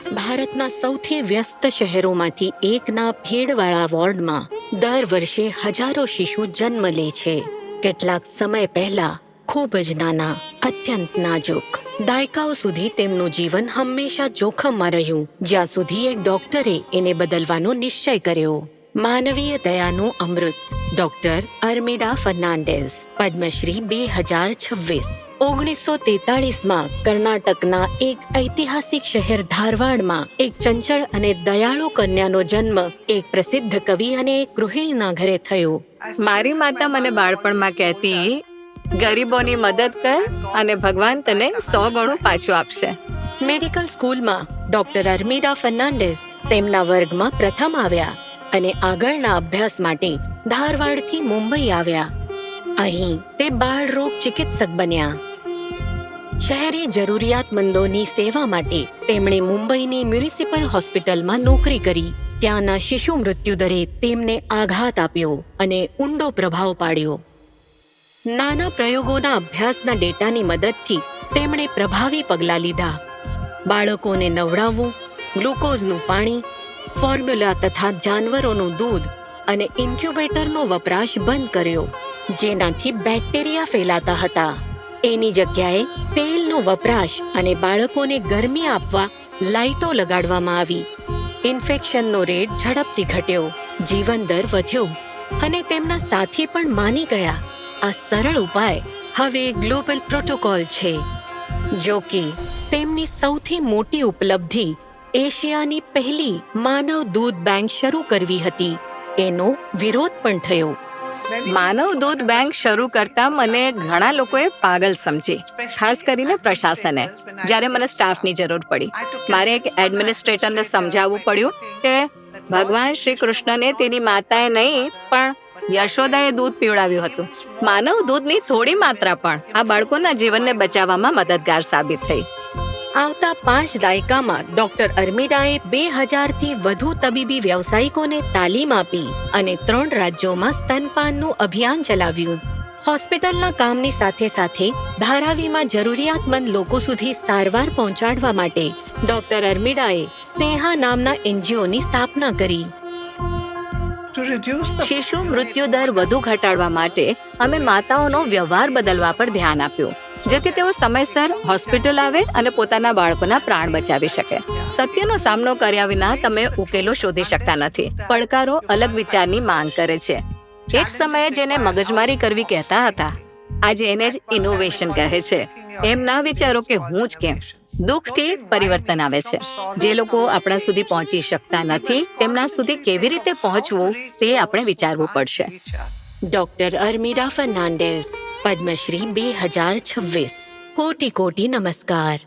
ભારતના સૌથી વ્યસ્ત શહેરોમાંથી એકના ભીડવાળા વોર્ડમાં દર વર્ષે હજારો શિશુ જન્મ લે છે. કેટલાક સમય પહેલા ખૂબ જ નાના, અત્યંત નાજુક, દાયકાઓ સુધી તેમનું જીવન હંમેશા જોખમમાં રહ્યું, જ્યાં સુધી એક ડોક્ટરે એને બદલવાનો નિશ્ચય કર્યો. માનવીય દયાનું અમૃત. ડોક્ટર અર્મિડા ફર્નાન્ડેઝ, પદ્મશ્રી 2026. 1943માં કર્ણાટકના એક ઐતિહાસિક શહેર ધારવાડમાં એક ચંચળ અને દયાળુ કન્યાનો જન્મ એક પ્રસિદ્ધ કવિ અને એક ગૃહિણીના ઘરે થયો. મારી માતા મને બાળપણમાં કહેતી, ગરીબોની મદદ કર અને ભગવાન તને 100 ગણું પાછું આપશે. મેડિકલ સ્કૂલમાં ડોક્ટર અર્મિડા ફર્નાન્ડેઝ તેમના વર્ગમાં પ્રથમ આવ્યા અને આગળના અભ્યાસ માટે ધારવાડથી મુંબઈ આવ્યા. અહીં તે બાળરોગ ચિકિત્સક બન્યા. શહેરી જરૂરિયાતમંદોની સેવા માટે તેમણે મુંબઈની મ્યુનિસિપલ હોસ્પિટલમાં નોકરી કરી. ત્યાંના શિશુ મૃત્યુદરે તેમને આઘાત આપ્યો અને ઊંડો પ્રભાવ પાડ્યો. નાના પ્રયોગોના અભ્યાસના ડેટાની મદદથી તેમણે પ્રભાવી પગલાં લીધા. બાળકોને નવડાવવું, ગ્લુકોઝનું પાણી, ફોર્મ્યુલા તથા જાનવરોનું દૂધ અને ઇન્ક્યુબેટરનો વપરાશ બંધ કર્યો, જેનાથી બેક્ટેરિયા ફેલાતા હતા. એની જગ્યાએ તેલનો વપરાશ અને બાળકોને ગરમી આપવા લાઇટો લગાડવામાં આવી. ઇન્ફેક્શનનો રેટ ઝડપથી ઘટ્યો, જીવન દર વધ્યો અને તેમના સાથી પણ માની ગયા. આ સરળ ઉપાય હવે ગ્લોબલ પ્રોટોકોલ છે. જો કે તેમની સૌથી મોટી ઉપલબ્ધિ એશિયાની પહેલી માનવ દૂધ બેંક શરૂ કરવી હતી. એનો વિરોધ પણ થયો. માનવ દૂધ બેંક શરૂ કરતા મને ઘણા લોકોએ પાગલ સમજી, ખાસ કરીને પ્રશાસને. જ્યારે મને સ્ટાફની જરૂર પડી, મારે એક એડમિનિસ્ટ્રેટરને સમજાવવું પડ્યું કે ભગવાન શ્રી કૃષ્ણને તેની માતાએ નહીં પણ યશોદાએ દૂધ પીવડાવ્યું હતું. માનવ દૂધની થોડી માત્રા પણ આ બાળકોના જીવનને બચાવવામાં મદદગાર સાબિત થઈ. આવતા 5 દાયકામાં ડોક્ટર અર્મિડાએ 2000થી વધુ તબીબી વ્યવસાયિકોને તાલીમ આપી અને 3 રાજ્યોમાં સ્તનપાનનું અભિયાન ચલાવ્યું. હોસ્પિટલના કામની સાથે સાથે ધારાવીમાં જરૂરિયાતમંદ લોકો સુધી સારવાર પહોંચાડવા માટે ડોક્ટર અર્મિડાએ સ્નેહા નામના એનજીઓની સ્થાપના કરી. શિશુ મૃત્યુદર વધુ ઘટાડવા માટે અમે માતાઓનો વ્યવહાર બદલવા પર ધ્યાન આપ્યું, જેથી તેઓ સમયસર હોસ્પિટલ આવે અને પોતાના બાળકોના પ્રાણ બચાવી શકે. સત્યનો સામનો કર્યા વિના તમે ઉકેલો શોધી શકતા નથી. પડકારો અલગ વિચારની માંગ કરે છે. એક સમયે જેને મગજમારી કરવી કહેતા હતા, આજે એને જ ઇનોવેશન કહે છે. એમ ના વિચારો કે હું જ કેમ. દુઃખથી પરિવર્તન આવે છે. જે લોકો આપણા સુધી પહોંચી શકતા નથી, તેમના સુધી કેવી રીતે પહોંચવું તે આપણે વિચારવું પડશે. ડોક્ટર અર્મિડા ફર્નાન્ડેઝ, પદ્મશ્રી 2026. કોટી કોટી નમસ્કાર.